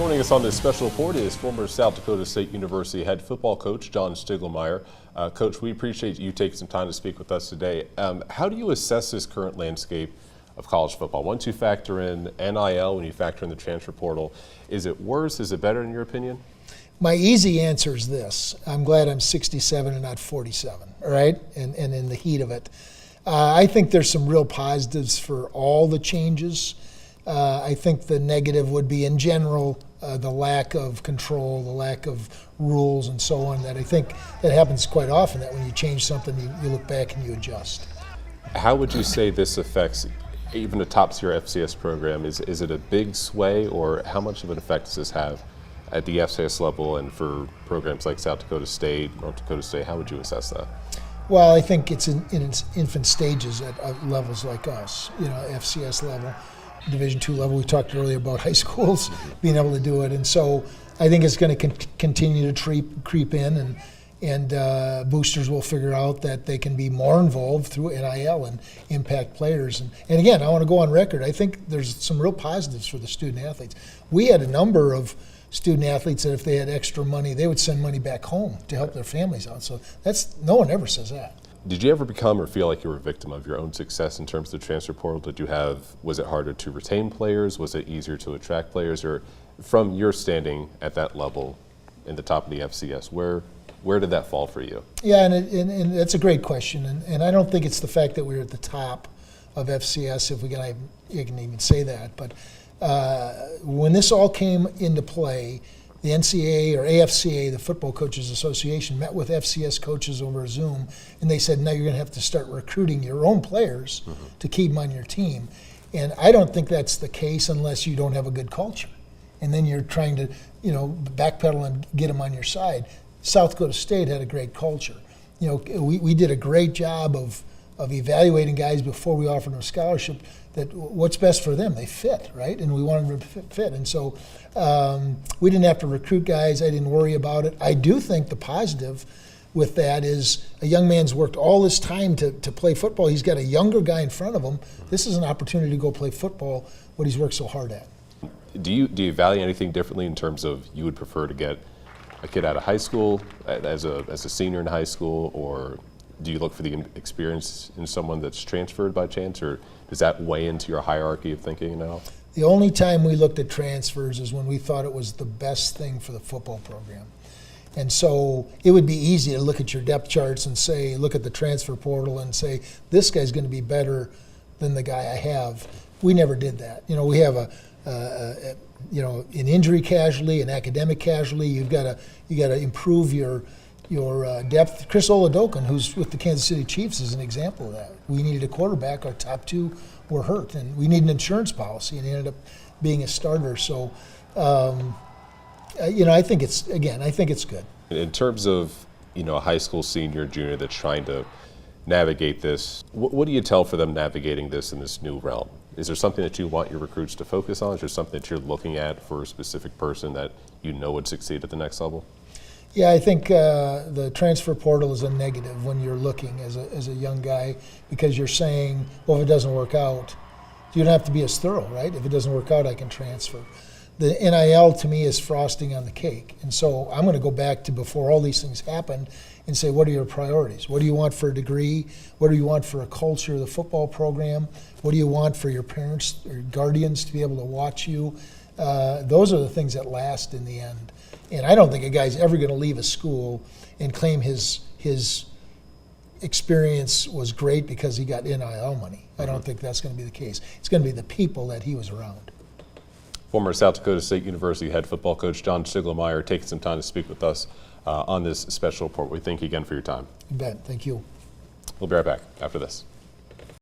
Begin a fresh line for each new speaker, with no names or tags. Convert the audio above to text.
Joining us on this special report is former South Dakota State University head football coach John Stiegelmeier. Coach, we appreciate you taking some time to speak with us today. How do you assess this current landscape of college football? Once you factor in NIL, when you factor in the transfer portal, is it worse? Is it better in your opinion?
My easy answer is this. I'm glad I'm 67 and not 47, all right? And in the heat of it. I think there's some real positives for all the changes. I think the negative would be, in general, the lack of control, the lack of rules, and so on. That I think that happens quite often, that when you change something, you look back and you adjust.
How would you say this affects even a top-tier FCS program? Is it a big sway, or how much of an effect does this have at the FCS level and for programs like South Dakota State, North Dakota State? How would you assess that?
Well, I think it's in its infant stages at levels like us, FCS level, Division II level. We talked earlier about high schools being able to do it, and so I think it's going to continue to creep in, and boosters will figure out that they can be more involved through NIL and impact players. And again, I want to go on record. I think there's some real positives for the student athletes. We had a number of student athletes that if they had extra money, they would send money back home to help their families out. So no one ever says that.
Did you ever become or feel like you were a victim of your own success in terms of the transfer portal? Was it harder to retain players? Was it easier to attract players? Or from your standing at that level in the top of the FCS, where did that fall for you?
Yeah, and that's a great question. And I don't think it's the fact that we're at the top of FCS, if you can even say that. But when this all came into play, the NCAA or AFCA, the Football Coaches Association, met with FCS coaches over Zoom, and they said, now you're going to have to start recruiting your own players to keep them on your team. And I don't think that's the case unless you don't have a good culture. And then you're trying to, backpedal and get them on your side. South Dakota State had a great culture. We did a great job of evaluating guys before we offered them a scholarship, that what's best for them. They fit, right? And we wanted them to fit. And so we didn't have to recruit guys. I didn't worry about it. I do think the positive with that is a young man's worked all this time to play football. He's got a younger guy in front of him. This is an opportunity to go play football, what he's worked so hard at.
Do you value anything differently in terms of you would prefer to get a kid out of high school as a senior in high school, or do you look for the experience in someone that's transferred by chance, or does that weigh into your hierarchy of thinking now?
The only time we looked at transfers is when we thought it was the best thing for the football program. And so it would be easy to look at your depth charts and say, look at the transfer portal and say, this guy's going to be better than the guy I have. We never did that. We have an injury casualty, an academic casualty. You got to improve your depth. Chris Oladokun, who's with the Kansas City Chiefs, is an example of that. We needed a quarterback. Our top two were hurt, and we need an insurance policy, and he ended up being a starter. So, I think it's good.
In terms of a high school senior, junior that's trying to navigate this, what do you tell for them navigating this in this new realm? Is there something that you want your recruits to focus on? Is there something that you're looking at for a specific person that would succeed at the next level?
Yeah, I think the transfer portal is a negative when you're looking as a young guy, because you're saying, well, if it doesn't work out, you don't have to be as thorough, right? If it doesn't work out, I can transfer. The NIL, to me, is frosting on the cake. And so I'm going to go back to before all these things happened and say, what are your priorities? What do you want for a degree? What do you want for a culture of the football program? What do you want for your parents or guardians to be able to watch you? Those are the things that last in the end. And I don't think a guy's ever going to leave a school and claim his experience was great because he got NIL money. I don't think that's going to be the case. It's going to be the people that he was around.
Former South Dakota State University head football coach John Stiegelmeier taking some time to speak with us on this special report. We thank you again for your time.
You bet. Thank you.
We'll be right back after this.